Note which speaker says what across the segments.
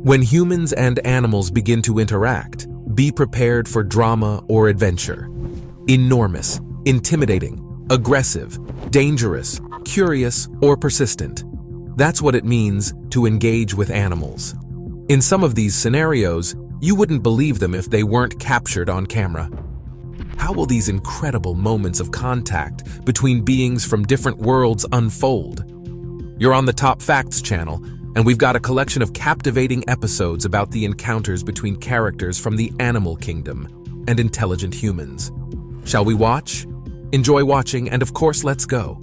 Speaker 1: When humans and animals begin to interact, be prepared for drama or adventure. Enormous, intimidating, aggressive, dangerous, curious, or persistent. That's what it means to engage with animals. In some of these scenarios, you wouldn't believe them if they weren't captured on camera. How will these incredible moments of contact between beings from different worlds unfold? You're on the Top Facts channel, and we've got a collection of captivating episodes about the encounters between characters from the animal kingdom and intelligent humans. Shall we watch? Enjoy watching, and of course, let's go.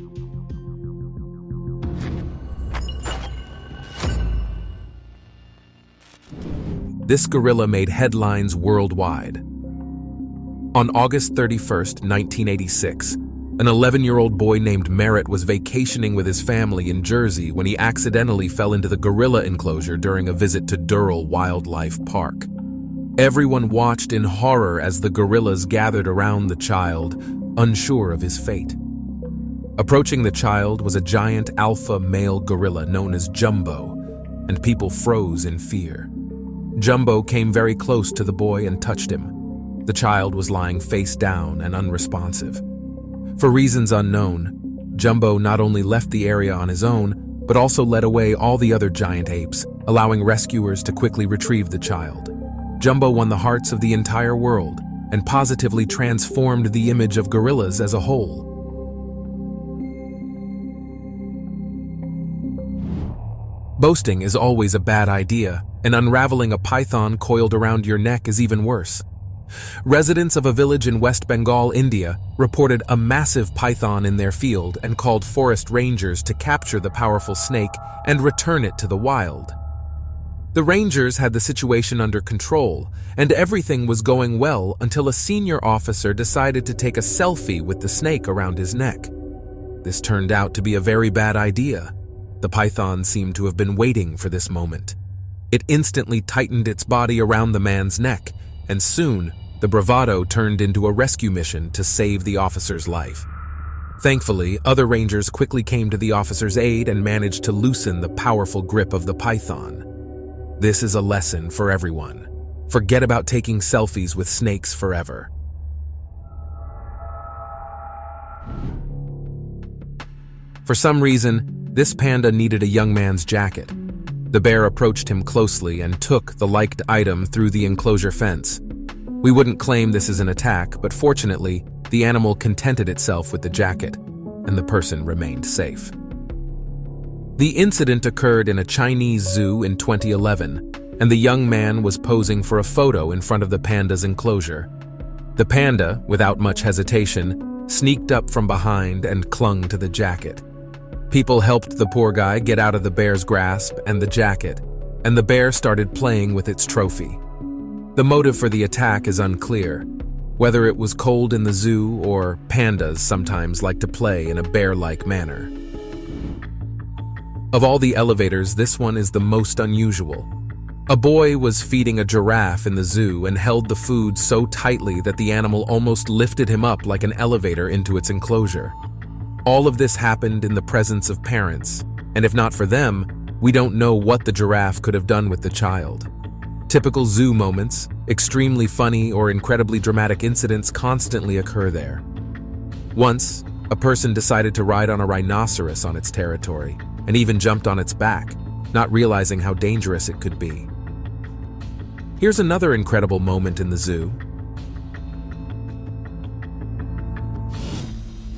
Speaker 1: This gorilla made headlines worldwide. On August 31st, 1986, an 11-year-old boy named Merritt was vacationing with his family in Jersey when he accidentally fell into the gorilla enclosure during a visit to Durrell Wildlife Park. Everyone watched in horror as the gorillas gathered around the child, unsure of his fate. Approaching the child was a giant alpha male gorilla known as Jumbo, and people froze in fear. Jumbo came very close to the boy and touched him. The child was lying face down and unresponsive. For reasons unknown, Jumbo not only left the area on his own, but also led away all the other giant apes, allowing rescuers to quickly retrieve the child. Jumbo won the hearts of the entire world and positively transformed the image of gorillas as a whole. Boasting is always a bad idea, and unraveling a python coiled around your neck is even worse. Residents of a village in West Bengal, India, reported a massive python in their field and called forest rangers to capture the powerful snake and return it to the wild. The rangers had the situation under control, and everything was going well until a senior officer decided to take a selfie with the snake around his neck. This turned out to be a very bad idea. The python seemed to have been waiting for this moment. It instantly tightened its body around the man's neck, and soon, the bravado turned into a rescue mission to save the officer's life. Thankfully, other rangers quickly came to the officer's aid and managed to loosen the powerful grip of the python. This is a lesson for everyone. Forget about taking selfies with snakes forever. For some reason, this panda needed a young man's jacket. The bear approached him closely and took the liked item through the enclosure fence. We wouldn't claim this as an attack, but fortunately, the animal contented itself with the jacket, and the person remained safe. The incident occurred in a Chinese zoo in 2011, and the young man was posing for a photo in front of the panda's enclosure. The panda, without much hesitation, sneaked up from behind and clung to the jacket. People helped the poor guy get out of the bear's grasp and the jacket, and the bear started playing with its trophy. The motive for the attack is unclear, whether it was cold in the zoo or pandas sometimes like to play in a bear-like manner. Of all the elevators, this one is the most unusual. A boy was feeding a giraffe in the zoo and held the food so tightly that the animal almost lifted him up like an elevator into its enclosure. All of this happened in the presence of parents, and if not for them, we don't know what the giraffe could have done with the child. Typical zoo moments, extremely funny or incredibly dramatic incidents constantly occur there. Once, a person decided to ride on a rhinoceros on its territory and even jumped on its back, not realizing how dangerous it could be. Here's another incredible moment in the zoo.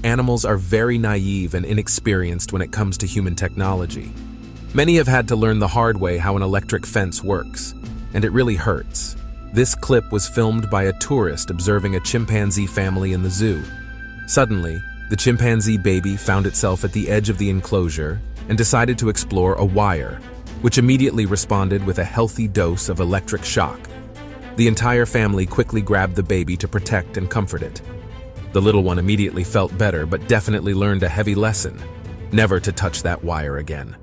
Speaker 1: Animals are very naive and inexperienced when it comes to human technology. Many have had to learn the hard way how an electric fence works, and it really hurts. This clip was filmed by a tourist observing a chimpanzee family in the zoo. Suddenly, the chimpanzee baby found itself at the edge of the enclosure and decided to explore a wire, which immediately responded with a healthy dose of electric shock. The entire family quickly grabbed the baby to protect and comfort it. The little one immediately felt better, but definitely learned a heavy lesson: never to touch that wire again.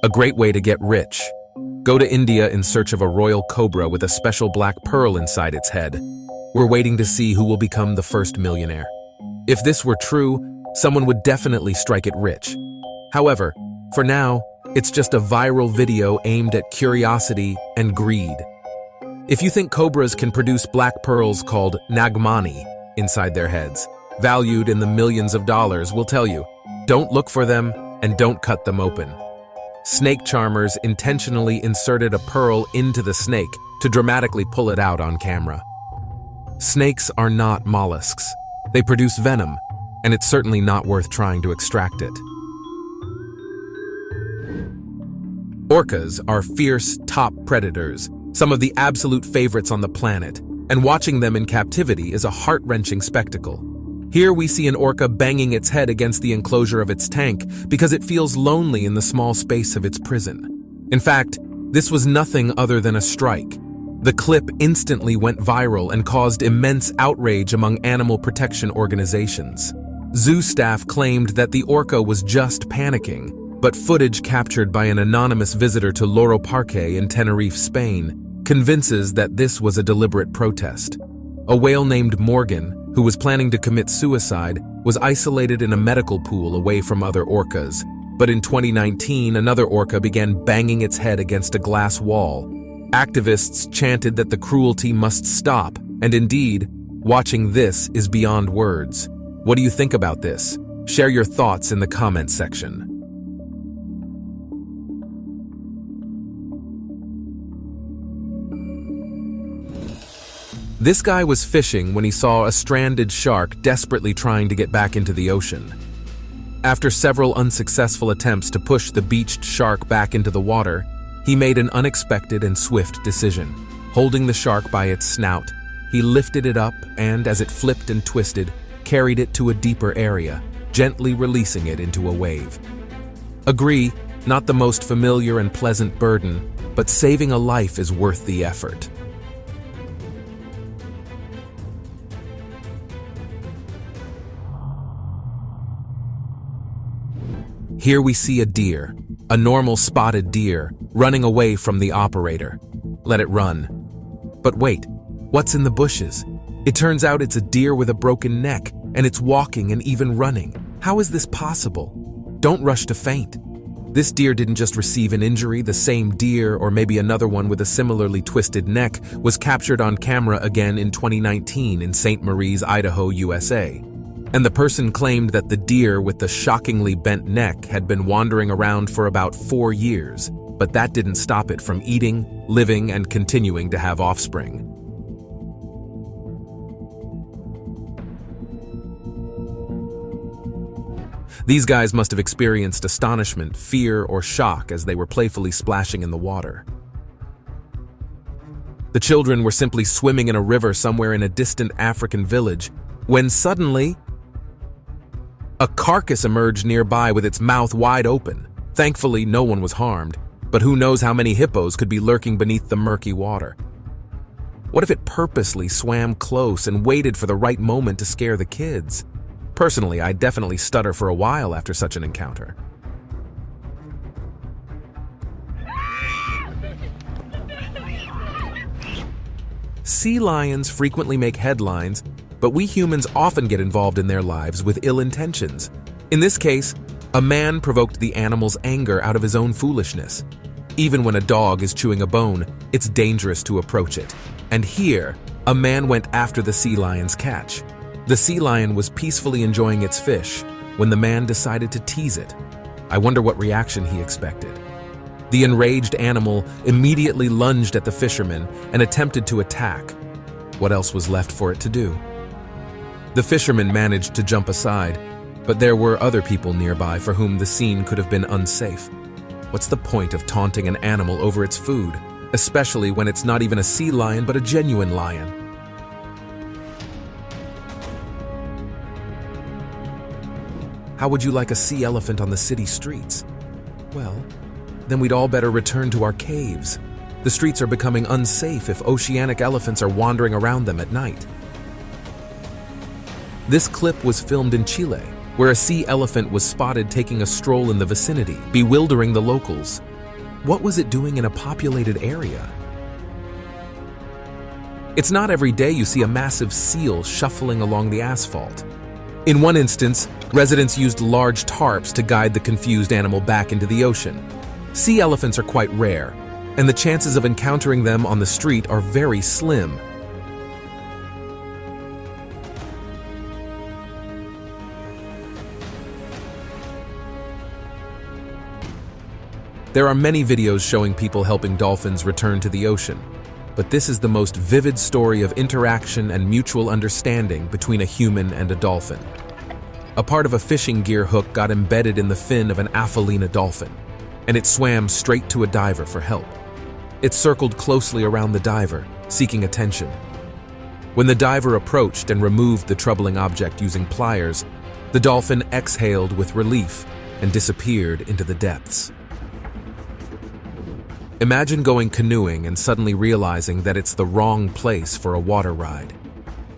Speaker 1: A great way to get rich. Go to India in search of a royal cobra with a special black pearl inside its head. We're waiting to see who will become the first millionaire. If this were true, someone would definitely strike it rich. However, for now, it's just a viral video aimed at curiosity and greed. If you think cobras can produce black pearls called nagmani inside their heads, valued in the millions of dollars, we'll tell you, don't look for them and don't cut them open. Snake charmers intentionally inserted a pearl into the snake to dramatically pull it out on camera. Snakes are not mollusks. They produce venom, and it's certainly not worth trying to extract it. Orcas are fierce top predators, some of the absolute favorites on the planet, and watching them in captivity is a heart-wrenching spectacle. Here we see an orca banging its head against the enclosure of its tank because it feels lonely in the small space of its prison. In fact, this was nothing other than a strike. The clip instantly went viral and caused immense outrage among animal protection organizations. Zoo staff claimed that the orca was just panicking, but footage captured by an anonymous visitor to Loro Parque in Tenerife, Spain, convinces that this was a deliberate protest. A whale named Morgan, who was planning to commit suicide, was isolated in a medical pool away from other orcas. But in 2019, another orca began banging its head against a glass wall. Activists chanted that the cruelty must stop, and indeed, watching this is beyond words. What do you think about this? Share your thoughts in the comments section. This guy was fishing when he saw a stranded shark desperately trying to get back into the ocean. After several unsuccessful attempts to push the beached shark back into the water, he made an unexpected and swift decision. Holding the shark by its snout, he lifted it up and, as it flipped and twisted, carried it to a deeper area, gently releasing it into a wave. Agree, not the most familiar and pleasant burden, but saving a life is worth the effort. Here we see a deer, a normal spotted deer, running away from the operator. Let it run. But wait, what's in the bushes? It turns out it's a deer with a broken neck, and it's walking and even running. How is this possible? Don't rush to faint. This deer didn't just receive an injury. The same deer, or maybe another one with a similarly twisted neck, was captured on camera again in 2019 in St. Maries, Idaho, USA. And the person claimed that the deer with the shockingly bent neck had been wandering around for about 4 years, but that didn't stop it from eating, living, and continuing to have offspring. These guys must have experienced astonishment, fear, or shock as they were playfully splashing in the water. The children were simply swimming in a river somewhere in a distant African village, when suddenly, a carcass emerged nearby with its mouth wide open. Thankfully, no one was harmed, but who knows how many hippos could be lurking beneath the murky water. What if it purposely swam close and waited for the right moment to scare the kids? Personally, I'd definitely stutter for a while after such an encounter. Sea lions frequently make headlines, but we humans often get involved in their lives with ill intentions. In this case, a man provoked the animal's anger out of his own foolishness. Even when a dog is chewing a bone, it's dangerous to approach it. And here, a man went after the sea lion's catch. The sea lion was peacefully enjoying its fish when the man decided to tease it. I wonder what reaction he expected. The enraged animal immediately lunged at the fisherman and attempted to attack. What else was left for it to do? The fisherman managed to jump aside, but there were other people nearby for whom the scene could have been unsafe. What's the point of taunting an animal over its food, especially when it's not even a sea lion but a genuine lion? How would you like a sea elephant on the city streets? Well, then we'd all better return to our caves. The streets are becoming unsafe if oceanic elephants are wandering around them at night. This clip was filmed in Chile, where a sea elephant was spotted taking a stroll in the vicinity, bewildering the locals. What was it doing in a populated area? It's not every day you see a massive seal shuffling along the asphalt. In one instance, residents used large tarps to guide the confused animal back into the ocean. Sea elephants are quite rare, and the chances of encountering them on the street are very slim. There are many videos showing people helping dolphins return to the ocean, but this is the most vivid story of interaction and mutual understanding between a human and a dolphin. A part of a fishing gear hook got embedded in the fin of an Aphelina dolphin, and it swam straight to a diver for help. It circled closely around the diver, seeking attention. When the diver approached and removed the troubling object using pliers, the dolphin exhaled with relief and disappeared into the depths. Imagine going canoeing and suddenly realizing that it's the wrong place for a water ride.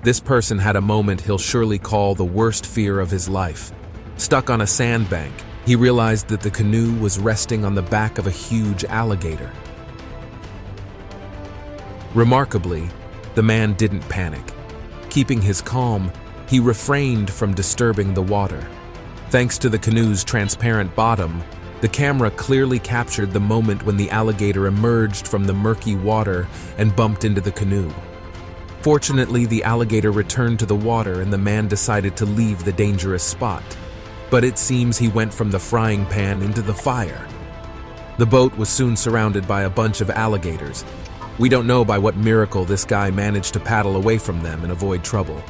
Speaker 1: This person had a moment he'll surely call the worst fear of his life. Stuck on a sandbank, he realized that the canoe was resting on the back of a huge alligator. Remarkably, the man didn't panic. Keeping his calm, he refrained from disturbing the water. Thanks to the canoe's transparent bottom, the camera clearly captured the moment when the alligator emerged from the murky water and bumped into the canoe. Fortunately, the alligator returned to the water and the man decided to leave the dangerous spot. But it seems he went from the frying pan into the fire. The boat was soon surrounded by a bunch of alligators. We don't know by what miracle this guy managed to paddle away from them and avoid trouble.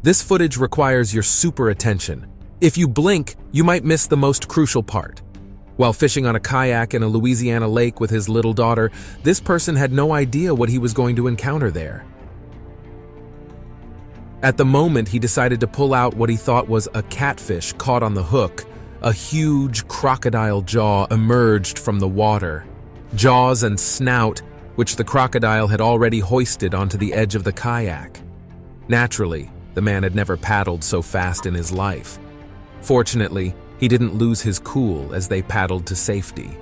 Speaker 1: This footage requires your super attention. If you blink, you might miss the most crucial part. While fishing on a kayak in a Louisiana lake with his little daughter, this person had no idea what he was going to encounter there. At the moment, he decided to pull out what he thought was a catfish caught on the hook. A huge crocodile jaw emerged from the water. Jaws and snout, which the crocodile had already hoisted onto the edge of the kayak. Naturally, the man had never paddled so fast in his life. Fortunately, he didn't lose his cool as they paddled to safety.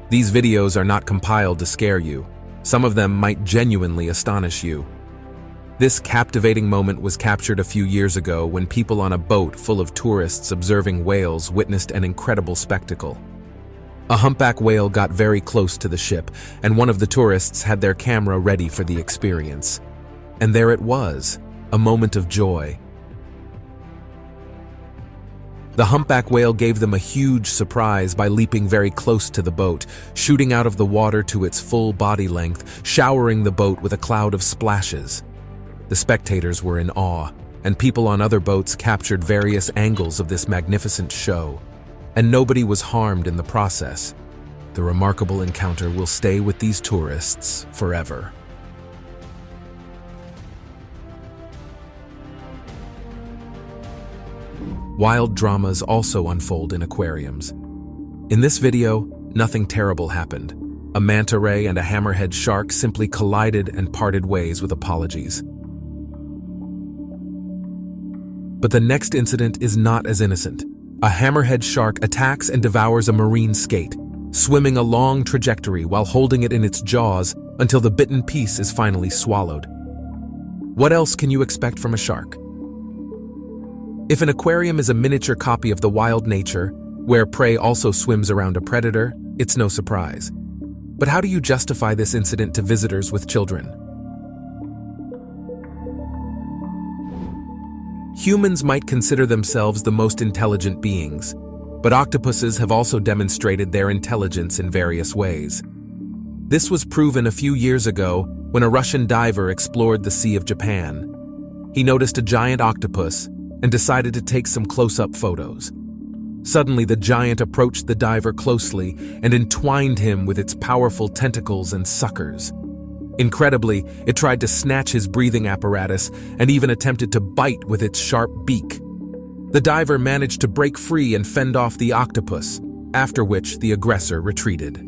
Speaker 1: These videos are not compiled to scare you. Some of them might genuinely astonish you. This captivating moment was captured a few years ago when people on a boat full of tourists observing whales witnessed an incredible spectacle. A humpback whale got very close to the ship, and one of the tourists had their camera ready for the experience. And there it was, a moment of joy. The humpback whale gave them a huge surprise by leaping very close to the boat, shooting out of the water to its full body length, showering the boat with a cloud of splashes. The spectators were in awe, and people on other boats captured various angles of this magnificent show, and nobody was harmed in the process. The remarkable encounter will stay with these tourists forever. Wild dramas also unfold in aquariums. In this video, nothing terrible happened. A manta ray and a hammerhead shark simply collided and parted ways with apologies. But the next incident is not as innocent. A hammerhead shark attacks and devours a marine skate, swimming a long trajectory while holding it in its jaws until the bitten piece is finally swallowed. What else can you expect from a shark? If an aquarium is a miniature copy of the wild nature, where prey also swims around a predator, it's no surprise. But how do you justify this incident to visitors with children? Humans might consider themselves the most intelligent beings, but octopuses have also demonstrated their intelligence in various ways. This was proven a few years ago when a Russian diver explored the Sea of Japan. He noticed a giant octopus and decided to take some close-up photos. Suddenly, the giant approached the diver closely and entwined him with its powerful tentacles and suckers. Incredibly, it tried to snatch his breathing apparatus and even attempted to bite with its sharp beak. The diver managed to break free and fend off the octopus, after which the aggressor retreated.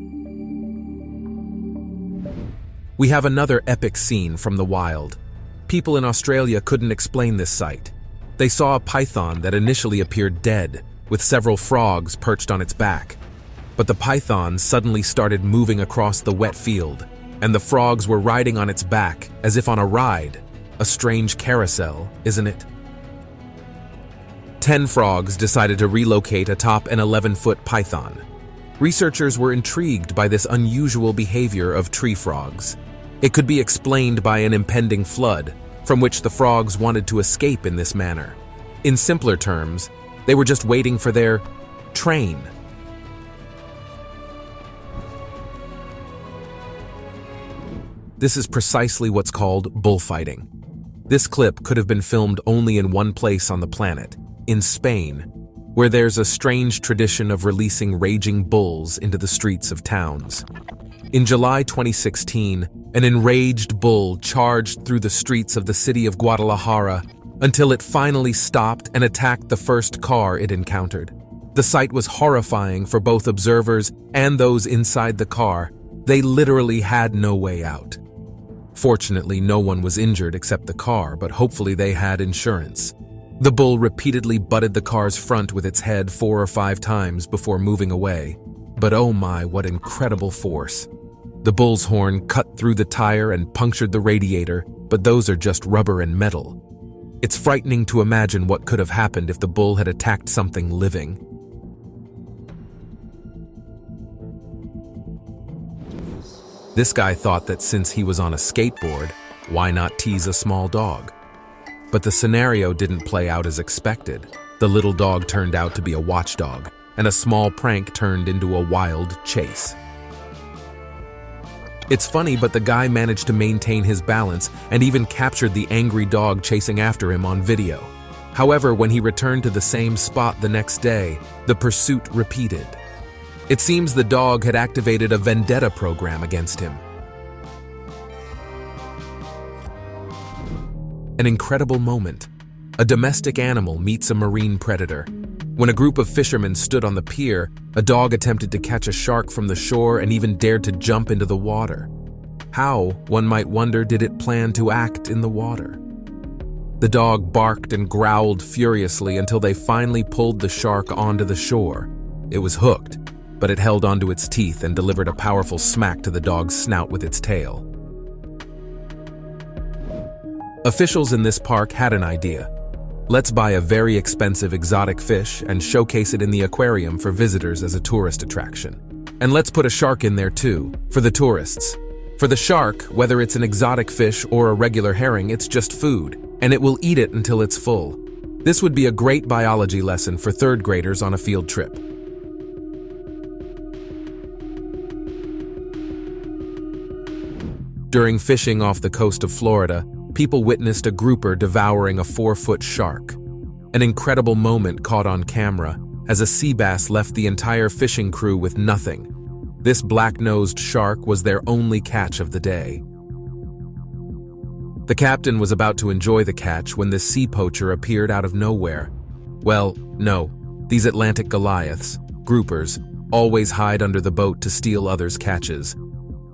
Speaker 1: We have another epic scene from the wild. People in Australia couldn't explain this sight. They saw a python that initially appeared dead, with several frogs perched on its back. but the python suddenly started moving across the wet field, and the frogs were riding on its back as if on a ride. A strange carousel, isn't it? 10 frogs decided to relocate atop an 11-foot python. Researchers were intrigued by this unusual behavior of tree frogs. It could be explained by an impending flood, from which the frogs wanted to escape in this manner. In simpler terms, they were just waiting for their train. This is precisely what's called bullfighting. This clip could have been filmed only in one place on the planet, in Spain, where there's a strange tradition of releasing raging bulls into the streets of towns. In July 2016, an enraged bull charged through the streets of the city of Guadalajara until it finally stopped and attacked the first car it encountered. The sight was horrifying for both observers and those inside the car. They literally had no way out. Fortunately, no one was injured except the car, but hopefully they had insurance. The bull repeatedly butted the car's front with its head 4 or 5 times before moving away. But oh my, what incredible force. The bull's horn cut through the tire and punctured the radiator, but those are just rubber and metal. It's frightening to imagine what could have happened if the bull had attacked something living. This guy thought that since he was on a skateboard, why not tease a small dog? But the scenario didn't play out as expected. The little dog turned out to be a watchdog, and a small prank turned into a wild chase. It's funny, but the guy managed to maintain his balance and even captured the angry dog chasing after him on video. However, when he returned to the same spot the next day, the pursuit repeated. It seems the dog had activated a vendetta program against him. An incredible moment. A domestic animal meets a marine predator. When a group of fishermen stood on the pier, a dog attempted to catch a shark from the shore and even dared to jump into the water. How, one might wonder, did it plan to act in the water? The dog barked and growled furiously until they finally pulled the shark onto the shore. It was hooked, but it held onto its teeth and delivered a powerful smack to the dog's snout with its tail. Officials in this park had an idea. Let's buy a very expensive exotic fish and showcase it in the aquarium for visitors as a tourist attraction. And let's put a shark in there too, for the tourists. For the shark, whether it's an exotic fish or a regular herring, it's just food, and it will eat it until it's full. This would be a great biology lesson for 3rd graders on a field trip. During fishing off the coast of Florida, people witnessed a grouper devouring a 4-foot shark. An incredible moment caught on camera as a sea bass left the entire fishing crew with nothing. This black-nosed shark was their only catch of the day. The captain was about to enjoy the catch when this sea poacher appeared out of nowhere. Well, no, these Atlantic Goliaths, groupers, always hide under the boat to steal others' catches.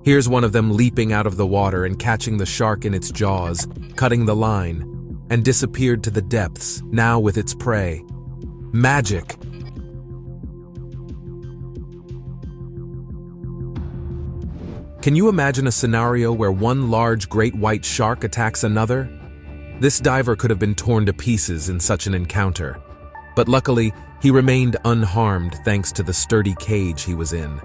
Speaker 1: Here's one of them leaping out of the water and catching the shark in its jaws, cutting the line, and disappeared to the depths, now with its prey. Magic! Can you imagine a scenario where one large great white shark attacks another? This diver could have been torn to pieces in such an encounter, but luckily, he remained unharmed thanks to the sturdy cage he was in.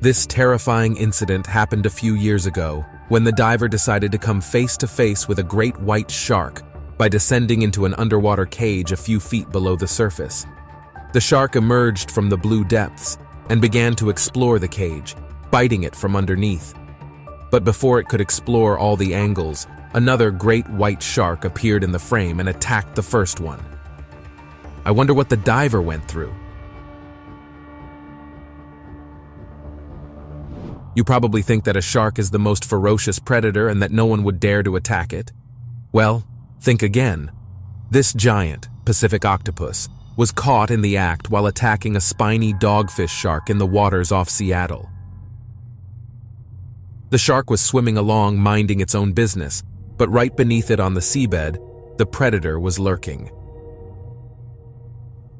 Speaker 1: This terrifying incident happened a few years ago when the diver decided to come face to face with a great white shark by descending into an underwater cage a few feet below the surface. The shark emerged from the blue depths and began to explore the cage, biting it from underneath. But before it could explore all the angles, another great white shark appeared in the frame and attacked the first one. I wonder what the diver went through. You probably think that a shark is the most ferocious predator and that no one would dare to attack it. Well, think again. This giant, Pacific octopus, was caught in the act while attacking a spiny dogfish shark in the waters off Seattle. The shark was swimming along minding its own business, but right beneath it on the seabed, the predator was lurking.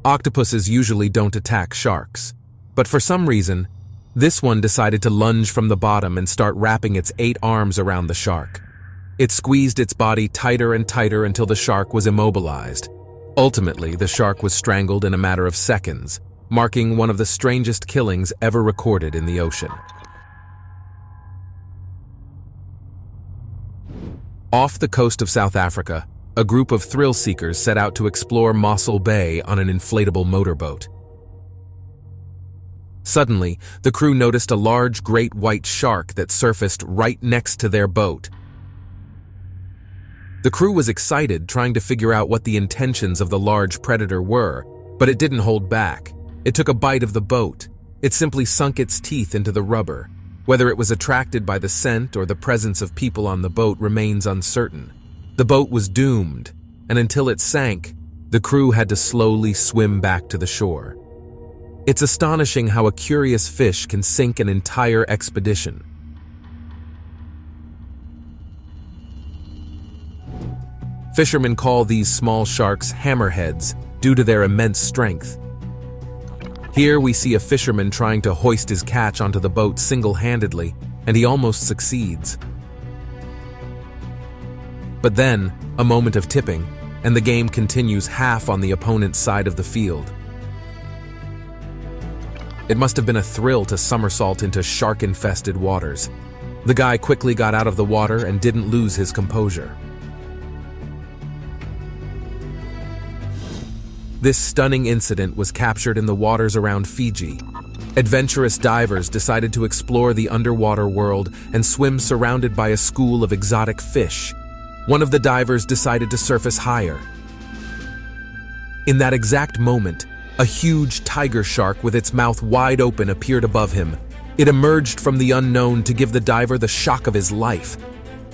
Speaker 1: Octopuses usually don't attack sharks, but for some reason, this one decided to lunge from the bottom and start wrapping its 8 arms around the shark. It squeezed its body tighter and tighter until the shark was immobilized. Ultimately, the shark was strangled in a matter of seconds, marking one of the strangest killings ever recorded in the ocean. Off the coast of South Africa, a group of thrill-seekers set out to explore Mossel Bay on an inflatable motorboat. Suddenly, the crew noticed a large great white shark that surfaced right next to their boat. The crew was excited, trying to figure out what the intentions of the large predator were, but it didn't hold back. It took a bite of the boat. It simply sunk its teeth into the rubber. Whether it was attracted by the scent or the presence of people on the boat remains uncertain. The boat was doomed, and until it sank, the crew had to slowly swim back to the shore. It's astonishing how a curious fish can sink an entire expedition. Fishermen call these small sharks hammerheads due to their immense strength. Here we see a fisherman trying to hoist his catch onto the boat single-handedly, and he almost succeeds. But then, a moment of tipping, and the game continues half on the opponent's side of the field. It must have been a thrill to somersault into shark-infested waters. The guy quickly got out of the water and didn't lose his composure. This stunning incident was captured in the waters around Fiji. Adventurous divers decided to explore the underwater world and swim surrounded by a school of exotic fish. One of the divers decided to surface higher. In that exact moment, a huge tiger shark with its mouth wide open appeared above him. It emerged from the unknown to give the diver the shock of his life.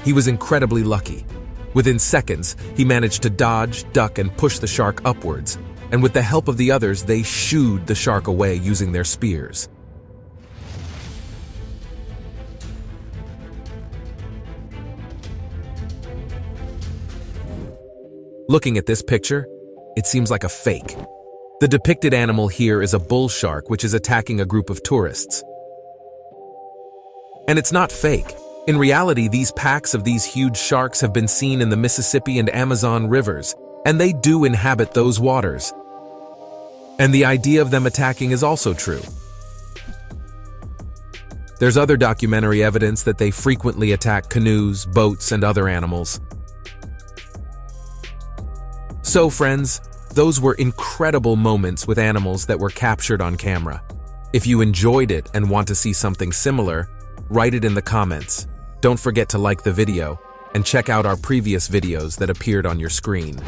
Speaker 1: He was incredibly lucky. Within seconds, he managed to dodge, duck, and push the shark upwards. And with the help of the others, they shooed the shark away using their spears. Looking at this picture, it seems like a fake. The depicted animal here is a bull shark which is attacking a group of tourists. And it's not fake. In reality, these packs of these huge sharks have been seen in the Mississippi and Amazon rivers, and they do inhabit those waters. And the idea of them attacking is also true. There's other documentary evidence that they frequently attack canoes, boats, and other animals. So, friends, those were incredible moments with animals that were captured on camera. If you enjoyed it and want to see something similar, write it in the comments. Don't forget to like the video and check out our previous videos that appeared on your screen.